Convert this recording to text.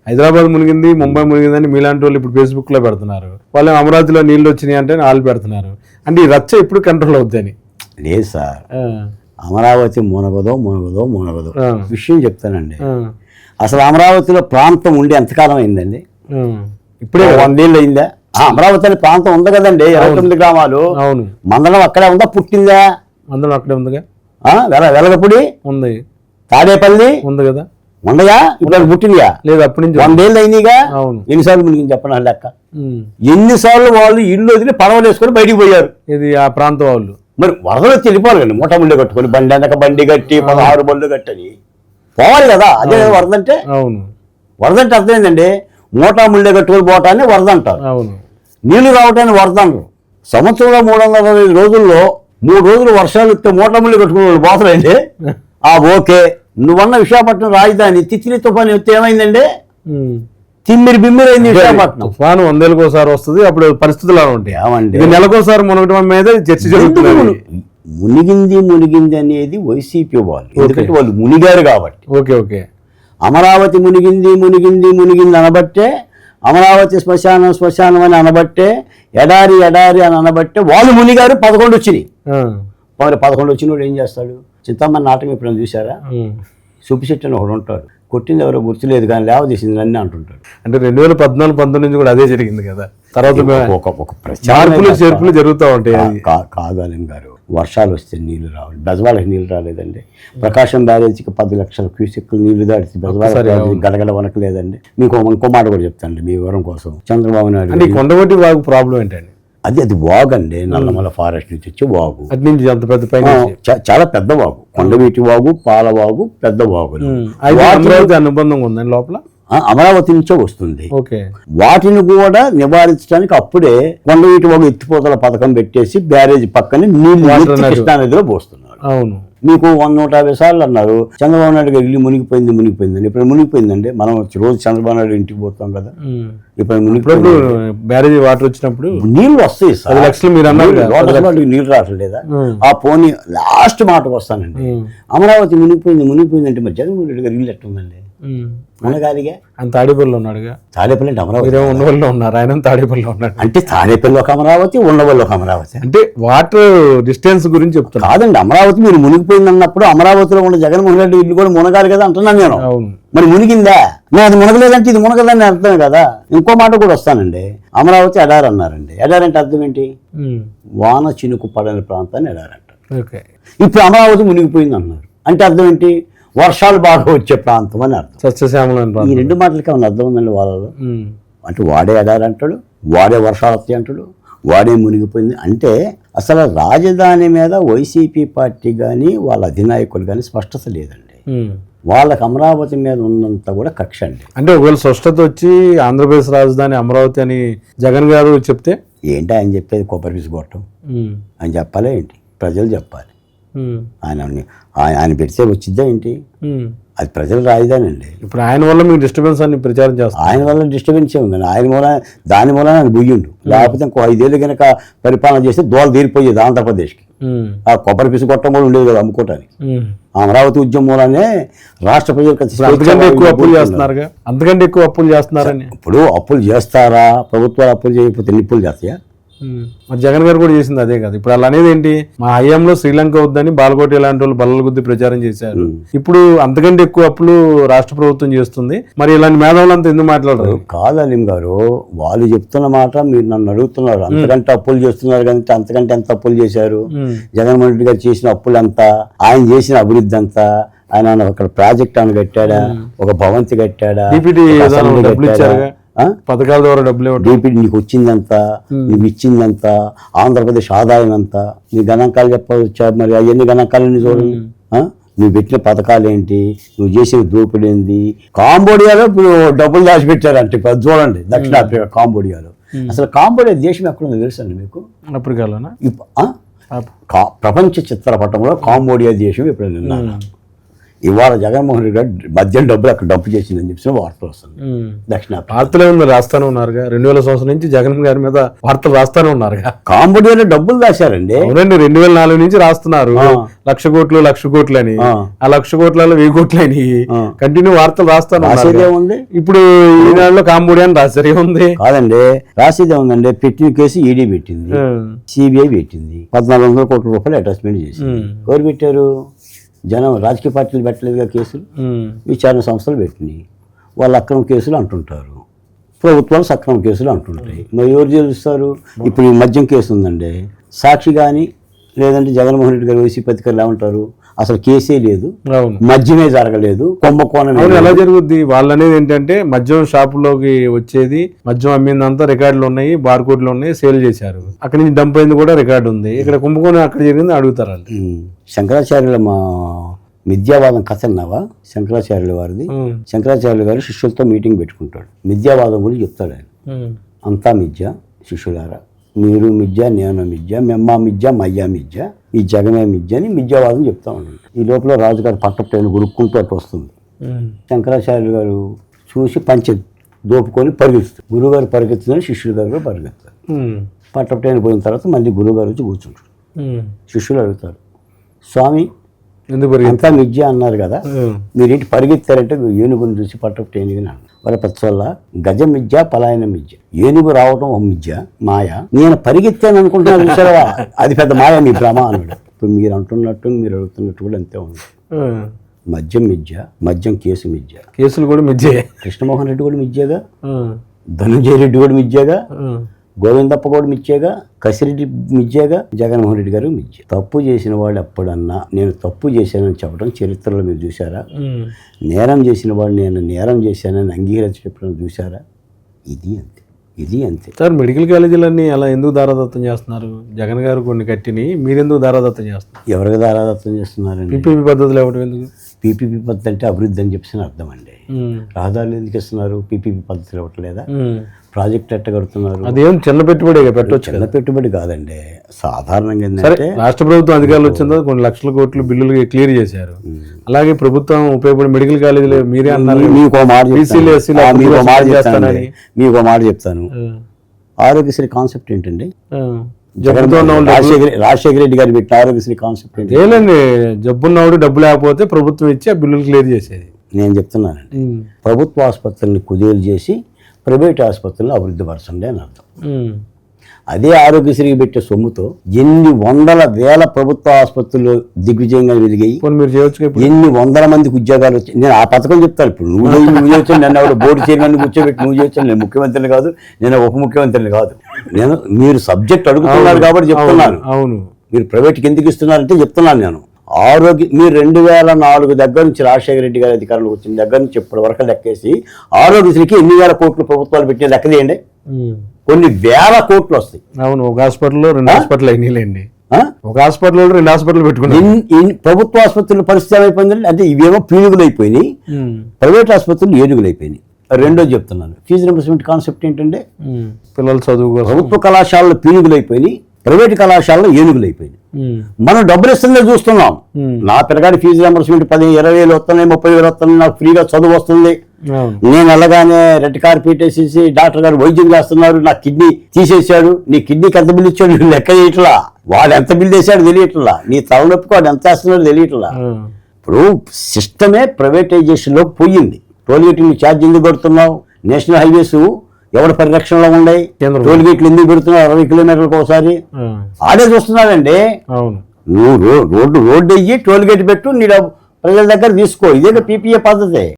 హైదరాబాద్ మునిగింది, ముంబై మునిగిందని మీలాంటి వాళ్ళు ఇప్పుడు ఫేస్బుక్లో పెడుతున్నారు. వాళ్ళు అమరావతిలో నీళ్ళు వచ్చినాయి అంటే వాళ్ళు పెడుతున్నారు. అంటే ఈ రచ్చ ఎప్పుడు కంట్రోల్ అవుద్దని. లేదు సార్, అమరావతి మునగదో విషయం చెప్తానండి. అసలు అమరావతిలో ప్రాంతం ఉండి ఎంతకాలం అయిందండి? ఇప్పుడే 100 ఏళ్ళు అయిందా? అమరావతి అనే ప్రాంతం ఉంది కదండి, 29 గ్రామాలు. అవును. మందలం అక్కడే ఉందా, పుట్టిందా? మందలం అక్కడే ఉందిగా. వెలగపూడి ఉంది, తాడేపల్లి ఉంది కదా. ఉండగా ఇప్పుడు పుట్టిందిగా లేదు, అప్పటి నుంచి 100 ఏళ్ళు అయినాయిగా. అవును. ఎన్నిసార్లు మునిగింది చెప్పండి లెక్క. ఎన్నిసార్లు వాళ్ళు ఇల్లు వదిలి పడవలు వేసుకొని బయటికి పోయారు. ఇది ఆ ప్రాంతం వాళ్ళు. మరి వరదలు వచ్చి వెళ్ళిపోవాలి కండి, మూట ముళ్ళు కట్టుకొని బండి వెనక బండి కట్టి 16 బళ్ళు కట్టని పోవాలి కదా. అదే వరద అంటే. అవును. వరద అంటే అర్థం ఏంటండి, మూటా ముళ్ళే కట్టుకొని పోవటాన్ని వరద అంటారు. అవును. నీళ్లు రావటాన్ని వరద అంటారు. సంవత్సరంలో 365 రోజుల్లో 3 రోజులు వర్షాలు వస్తే మూటా ముళ్ళు కట్టుకునే వాళ్ళు పోతారండి. ఓకే, నువ్వన్న విశాఖపట్నం రాజధాని తిత్లీ తుఫాను వస్తే ఏమైందండి? తిమ్మిరి బిమ్మిరి అయింది విశాఖపట్నం. తుఫాను 100 ఏళ్ళకి ఒకసారి వస్తుంది, అప్పుడు పరిస్థితులు అలా ఉంటాయి. ఏమండి, నెలకోసారి మునగటం మీద చర్చ జరుగుతుంది. మునిగింది అనేది వైసీపీ వాళ్ళు, ఎందుకంటే వాళ్ళు మునిగారు కాబట్టి. Okay okay. అమరావతి మునిగింది అనబట్టే, అమరావతి శ్మశానం అని అనబట్టే, ఎడారి అని అనబట్టే వాళ్ళు మునిగారు. 11 వచ్చినాయి. మరి 11 వచ్చినోడు ఏం చేస్తాడు? చింతమ్మని నాటకం ఎప్పుడైనా చూసారా? సుబ్బిశెట్టి అని ఒకడు ఉంటాడు, కొట్టింది ఎవరో గుర్తులేదు కానీ లేవ తీసింది అన్నీ అంటుంటాడు. అంటే 2014-19 నుంచి కూడా అదే జరిగింది కదా. తర్వాత ఒక చేర్పులు జరుగుతూ ఉంటాయి. కాగాలం గారు, వర్షాలు వస్తే నీళ్లు రావాలి, బెజవాళ్ళకి నీళ్లు రాలేదండి. ప్రకాశం బ్యారేజీకి 10 లక్షల క్యూసెక్కులు నీళ్లు దాడితే బెజవాళ్ళ గడగడ వనకలేదండి. మీకు ఇంకో మాట కూడా చెప్తానండి మీ వివరం కోసం. చంద్రబాబు నాయుడు కొండగొట్టి వాగు ప్రాబ్లం ఏంటండి? అది వాగు అండి, నల్లమల ఫారెస్ట్ నుంచి వచ్చే వాగు. అటు నుంచి అంత పెద్ద పైన చాలా పెద్ద వాగు, కొండవీటి వాగు, పాలవాగు, పెద్ద వాగులు. అనుబంధం ఉందండి లోపల. అమరావతి నుంచే వస్తుంది. ఓకే. వాటిని కూడా నివారించడానికి అప్పుడే కొండవీటి వాగు ఎత్తిపోతల పథకం పెట్టేసి బ్యారేజ్ పక్కనే నీళ్లు కృష్ణానదిలో పోస్తున్నారు. అవును. మీకు 150 సార్లు అన్నారు చంద్రబాబు నాయుడు గారు ఇల్లు మునిగిపోయిందని. ఇప్పుడు మునిగిపోయిందండి. మనం రోజు చంద్రబాబు నాయుడు ఇంటికి పోతాం కదా. ఇప్పుడు బ్యారేజ్ వాటర్ వచ్చినప్పుడు నీళ్లు వస్తాయి. 10 లక్షలు మీరు అన్నారు, నీళ్లు రావట్లేదా? ఆ పోనీ లాస్ట్ మాటకు వస్తానండి. అమరావతి మునిగిపోయింది అంటే మరి జగన్మోహన్ రెడ్డి గారు ఇల్లు ఎట్టుందండి? మనగాదిగా ఆయన తాడేపల్లిలో ఉన్నాడుగా. తాడేపల్లి అంటే అమరావతి ఉండవల్లో ఉన్నారు, ఆయన తాడేపల్లిలో ఉన్నాడు. అంటే తాడేపల్లి ఒక అమరావతి, ఉండవల్లి ఒక అమరావతి. అంటే వాటర్ డిస్టెన్స్ గురించి చెప్తాను కాదండి. అమరావతి మీరు మునిగిపోయింది అన్నప్పుడు అమరావతిలో ఉన్న జగన్మోహన్ రెడ్డి ఇల్లు కూడా మునగాలి కదా అంటున్నాను నేను. మరి మునిగిందా? నేను అది మునగలేదంటే ఇది మునగదని అర్థం కదా. ఇంకో మాట కూడా వస్తానండి. అమరావతి ఎడారి అన్నారండి. ఎడారి అంటే అర్థం ఏంటి? వాన చినుకు పడని ప్రాంతాన్ని ఎడారి అంటారు. ఇప్పుడు అమరావతి మునిగిపోయింది అన్నారు అంటే అర్థం ఏంటి? వర్షాలు బాగా వచ్చే ప్రాంతం అని అర్థం. సస్యశ్యామలం. ఈ 2 మాటలకి ఏమన్నా అర్థం ఉందండి వాళ్ళలో? అంటే వాడే ఎడారి అంటాడు, వాడే వర్షాలు వస్తాయి అంటాడు, వాడే మునిగిపోయింది అంటే అసలు రాజధాని మీద వైసీపీ పార్టీ కానీ వాళ్ళ అధినాయకులు కానీ స్పష్టత లేదండి. వాళ్ళకి అమరావతి మీద ఉన్నంత కూడా కక్ష అండి. అంటే ఒకవేళ స్పష్టత వచ్చి ఆంధ్రప్రదేశ్ రాజధాని అమరావతి అని జగన్ గారు చెప్తే ఏంటి ఆయన చెప్పేది? కొబ్బరి విసుగొట్టం ఆయన చెప్పాలి ఏంటి? ప్రజలు చెప్పాలి. ఆయన పెడితే వచ్చిద్దా ఏంటి? అది ప్రజల రాజధాని అండి. ఇప్పుడు ఆయన వల్ల మీకు డిస్టర్బెన్స్ అని ప్రచారం చేస్తారు. ఆయన వల్ల డిస్టర్బెన్స్ ఉందండి. దాని మూలన ఆయన బుయ్యుండు. లేకపోతే ఇంకో 5 ఏళ్ళు కనుక పరిపాలన చేస్తే దోల తీరిపోయేది ఆంధ్రప్రదేశ్కి. ఆ కొబ్బరి పిసి కొట్టం కూడా ఉండేది కదా అమ్ముకోవటానికి. అమరావతి ఉద్యమం మూలనే రాష్ట్ర ప్రజలకు అంతకంటే ఎక్కువ అప్పులు చేస్తున్నారని. ఇప్పుడు అప్పులు చేస్తారా? ప్రభుత్వాలు అప్పులు చేయకపోతే నిప్పులు చేస్తాయా? మరి జగన్ గారు కూడా చేసింది అదే కదా. ఇప్పుడు అలా అనేది ఏంటి? మా హయాంలో శ్రీలంక వద్దని బాలకోటి ఇలాంటి వాళ్ళు బల్లల గుద్ది ప్రచారం చేశారు. ఇప్పుడు అంతకంటే ఎక్కువ అప్పులు రాష్ట్ర ప్రభుత్వం చేస్తుంది. మరి ఇలాంటి మేధావులంతా ఎందుకు మాట్లాడరు? కాదు అలీం గారు, వాళ్ళు చెప్తున్న మాట మీరు నన్ను అడుగుతున్నారు. అంతకంటే అప్పులు చేస్తున్నారు కానీ అంతకంటే ఎంత అప్పులు చేశారు? జగన్మోహన్ రెడ్డి గారు చేసిన అప్పులు ఎంత? ఆయన చేసిన అభివృద్ధి ఎంత? ఆయన ఒక ప్రాజెక్ట్ అని కట్టాడా? ఒక భవంతి కట్టాడా? పథకాల ద్వారా డబ్బులు డీపీటీ నీకు వచ్చిందంత, నువ్వు ఇచ్చిందంత, ఆంధ్రప్రదేశ్ ఆదాయం ఎంత? నీ గణాంకాలు చెప్పవచ్చా? మరి అవన్నీ గణాంకాలన్నీ చూడండి. నువ్వు పెట్టిన పథకాలు ఏంటి? నువ్వు చేసిన దోపిడీ ఏంది? కాంబోడియాలో ఇప్పుడు డబ్బులు దాచిపెట్టారంటే చూడండి. దక్షిణాఫ్రికా కాంబోడియాలో. అసలు కాంబోడియా దేశం ఎక్కడుందో తెలుసండి మీకు? ఆఫ్రికాలోనా? ప్రపంచ చిత్రపటంలో కాంబోడియా దేశం ఎప్పుడైనా ఇవాళ జగన్మోహన్ రెడ్డి గారు మద్యం డబ్బులు అక్కడ డబ్బు చేసిందని చెప్పి వార్తలు వస్తుంది. దక్షిణాఫ్రికా వార్తలే ఉంది, రాస్తానే ఉన్నారుగా. 2000 సంవత్సరం నుంచి జగన్ గారి మీద వార్తలు రాస్తానే ఉన్నారుగా. కాంబోడియాలో డబ్బులు దాశారండి. అవునండి, 2004 నుంచి రాస్తున్నారు. 1,00,00,000 1,00,00,000 అని, ఆ 1,00,00,000 1,00,00,000 అని కంటిన్యూ వార్తలు రాస్తాను. రాసేదే ఉంది. ఇప్పుడు ఈనాడులో కాంబోడియా అని రాశారు. ఏముంది? కాదండి, రాసేదే ఉందండి. పెట్టిన కేసు ఈడీ పెట్టింది, సిబిఐ పెట్టింది. 1,400 కోట్ల రూపాయలు అటాచ్మెంట్ చేసి ఎవరు పెట్టారు? జనం, రాజకీయ పార్టీలు పెట్టలేదుగా కేసులు, విచారణ సంస్థలు పెట్టినాయి. వాళ్ళు అక్రమ కేసులు అంటుంటారు, ప్రభుత్వాలు సక్రమ కేసులు అంటుంటాయి. మరి ఎవరు తెలుస్తారు? ఇప్పుడు ఈ మద్యం కేసు ఉందండి, సాక్షి కానీ లేదంటే జగన్మోహన్ రెడ్డి గారు వైసీపీ అధికారులు ఏమంటారు? అసలు కేసే లేదు, మద్యమే జరగలేదు, కుంభకోణం. ఎలా జరుగుద్ది? వాళ్ళు అనేది ఏంటంటే మద్యం షాపులోకి వచ్చేది, మద్యం అమ్మిందంతా రికార్డులు ఉన్నాయి, బార్ కోడ్లు ఉన్నాయి, సేల్ చేశారు, అక్కడి నుంచి డంప్ అయింది కూడా రికార్డు ఉంది. ఇక్కడ కుంభకోణం అక్కడ జరిగింది అడుగుతారు వాళ్ళు. శంకరాచార్యుల మా మిథ్యావాదం కథ అన్నావా? శంకరాచార్యుల వారిది. శంకరాచార్యుల గారు శిష్యులతో మీటింగ్ పెట్టుకుంటాడు, మిథ్యావాదం గురించి చెప్తాడు ఆయన. అంతా మిథ్య శిష్యులారా, మీరు మిథ్య, నేను మిథ్య, మెమ్మ మిథ్య, మయ్యా మిథ్య, ఈ జగమే మిథ్య అని మిథ్యావాదం చెప్తా ఉన్నాడు. ఈ లోపల రాజుగారు పట్టపటైన గురుక్కుంటూ అటు వస్తుంది. శంకరాచార్యులు గారు చూసి పంచె దోపుకొని పరిగెత్తుతారు. గురువుగారు పరిగెత్తున్నారు, శిష్యులు గారు కూడా పరిగెత్తారు. పట్టపటైన పోయిన తర్వాత మళ్ళీ గురువుగారు వచ్చి కూర్చుంటారు. శిష్యులు అడుగుతారు, స్వామి ఎందుకు అంతా మిథ్య అన్నారు కదా, మీరేంటి పరిగెత్తారంటే ఏనుగుని చూసి పట్టపటైన అన్నారు. వాళ్ళ పచ్చవల్ల గజ మిథ్య, పలాయన మిథ్య. ఏనుగు రావటం ఒక మిథ్య, మాయ. నేను పరిగెత్తాను అనుకుంటున్నాను చూసారా, అది పెద్ద మాయ, మీ భ్రమ అన్నాడు. ఇప్పుడు మీరు అంటున్నట్టు మీరు అడుగుతున్నట్టు కూడా అంతే ఉంది. మద్యం మిథ్య, మద్యం కేసు మిథ్య, కేసులు కూడా మిథ్యే. కృష్ణమోహన్ రెడ్డి కూడా మిథ్యగా, ధనుంజయ రెడ్డి కూడా మిథ్యగా, గోవిందప్ప కూడా మిథ్యగా, కసిరెడ్డి మిథ్యగా, జగన్మోహన్ రెడ్డి గారు మిథ్య. తప్పు చేసిన వాడు ఎప్పుడన్నా నేను తప్పు చేశానని చెప్పడం చరిత్రలో మీరు చూసారా? నేరం చేసిన వాడు నేను నేరం చేశానని అంగీకరించడం చూసారా? ఇది అంతే, ఇది అంతే. సార్, మెడికల్ కాలేజీలన్నీ అలా ఎందుకు దారాదత్తం చేస్తున్నారు? జగన్ గారు కొన్ని కట్టిని మీరెందుకు దారాదత్తం చేస్తున్నారు? ఎవరికి దారాదత్తం చేస్తున్నారండి? పీపీపీ పద్ధతులు ఇవ్వడం ఎందుకు? పీపీపీ పద్ధతి అంటే అభివృద్ధి అని చెప్పేసి అర్థం అండి. రహదారులు ఎందుకు ఇస్తున్నారు? పీపీపీ పద్ధతులు ఇవ్వట్లేదా? ప్రాజెక్ట్ ఎట్ట కడుతున్నారు? అదేం చిన్న పెట్టుబడి పెట్టవచ్చు. చిన్న పెట్టుబడి కాదండి, సాధారణంగా ఏంటంటే రాష్ట్ర ప్రభుత్వం అధికారులు వచ్చిన తర్వాత కొన్ని లక్షల కోట్లు బిల్లులు క్లియర్ చేశారు. అలాగే ప్రభుత్వం ఉపయోగపడే మెడికల్ కాలేజీలు మీరే అన్నారు. మీకు మాట చెప్తాను. ఆరోగ్యశ్రీ కాన్సెప్ట్ ఏంటండి? రాజశేఖర రెడ్డి గారు పెట్టిన ఆరోగ్యశ్రీ కాన్సెప్ట్ ఏంటి? ఏలండి, జబ్బున్నవాడు డబ్బు లేకపోతే ప్రభుత్వం ఇచ్చి ఆ బిల్లులు క్లియర్ చేసేది. నేను చెప్తున్నానండి, ప్రభుత్వ ఆసుపత్రులను కుదేలు చేసి ప్రైవేట్ ఆసుపత్రులను అభివృద్ధి పరచండి అని అర్థం. అదే ఆరోగ్యశ్రీ పెట్టే సొమ్ముతో ఎన్ని వందల వేల ప్రభుత్వ ఆసుపత్రులు దిగ్విజయంగా వెలిగాయి, ఎన్ని వందల మందికి ఉద్యోగాలు వచ్చాయి. నేను ఆ పథకం చెప్తాను. ఇప్పుడు నువ్వు చేయొచ్చు, నన్ను ఎవరు బోర్డు చైర్మన్ కూర్చోబెట్టి నువ్వు చేయొచ్చు. నేను ముఖ్యమంత్రిని కాదు, నేను ఉప ముఖ్యమంత్రిని కాదు. నేను మీరు సబ్జెక్ట్ అడుగుతున్నారు కాబట్టి చెప్తున్నాను. అవును, మీరు ప్రైవేట్కి ఎందుకు ఇస్తున్నారంటే చెప్తున్నాను నేను. మీరు 2004 దగ్గర నుంచి రాజశేఖర రెడ్డి గారి అధికారంలో వచ్చిన దగ్గర నుంచి ఇప్పటి వరకు లెక్కేసి ఆరోగ్యశ్రీకి ఎన్ని వేల కోట్లు ప్రభుత్వాలు పెట్టిన లెక్క చేయండి. కొన్ని వేల కోట్లు వస్తాయి. అవును, ఒక హాస్పిటల్లో 2 హాస్పిటల్ అయినాయిలేండి. ఒక హాస్పిటల్లో 2 హాస్పిటల్ పెట్టుకున్నాయి. ప్రభుత్వ ఆసుపత్రుల పరిస్థితి ఏమైపోయిందండి అంటే ఇవేమో పీనుగులు అయిపోయినాయి, ప్రైవేట్ ఆసుపత్రులు ఏనుగులు అయిపోయినాయి. రెండోది చెప్తున్నాను, ఫీజు రింబర్స్మెంట్ కాన్సెప్ట్ ఏంటంటే పిల్లల చదువు ప్రభుత్వ కళాశాలలో పీనుగులు అయిపోయినాయి, ప్రైవేట్ కళాశాలలో ఏనుగులు అయిపోయింది. మనం డబ్బులు ఇస్తుందే చూస్తున్నాం. నా పిల్లగాడి ఫీజు రింబర్స్మెంట్ 10,000-20,000 వస్తున్నాయి, 30,000 వస్తున్నాయి, నాకు ఫ్రీగా చదువు వస్తుంది. నేను వెళ్ళగానే రెడ్ కార్పెట్ వేసేసి డాక్టర్ గారు వైద్యం చేస్తున్నారు, నా కిడ్నీ తీసేశాడు, నీ కిడ్నీకి ఎంత బిల్లు ఇచ్చాడు లెక్క చేయట్లా, వాడు ఎంత బిల్లు వేసాడు తెలియట్లా, నీ తలనొప్పికి వాడు ఎంత వేస్తున్నాడు తెలియట్లా. ఇప్పుడు సిస్టమే ప్రైవేటైజేషన్ లో పోయింది. టోల్గేట్లు ఛార్జ్ ఎందుకు పెడుతున్నావు? నేషనల్ హైవేస్ ఎవరి పరిరక్షణలో ఉన్నాయి? టోల్గేట్లు ఎందుకు పెడుతున్నావు? 60 కిలోమీటర్లకు ఒకసారి ఆడే చూస్తున్నాడండి. నువ్వు రోడ్డు అయ్యి టోల్గేట్ పెట్టు, నీ ప్రజల దగ్గర తీసుకో. ఇదే పీపీఏ పద్ధతి.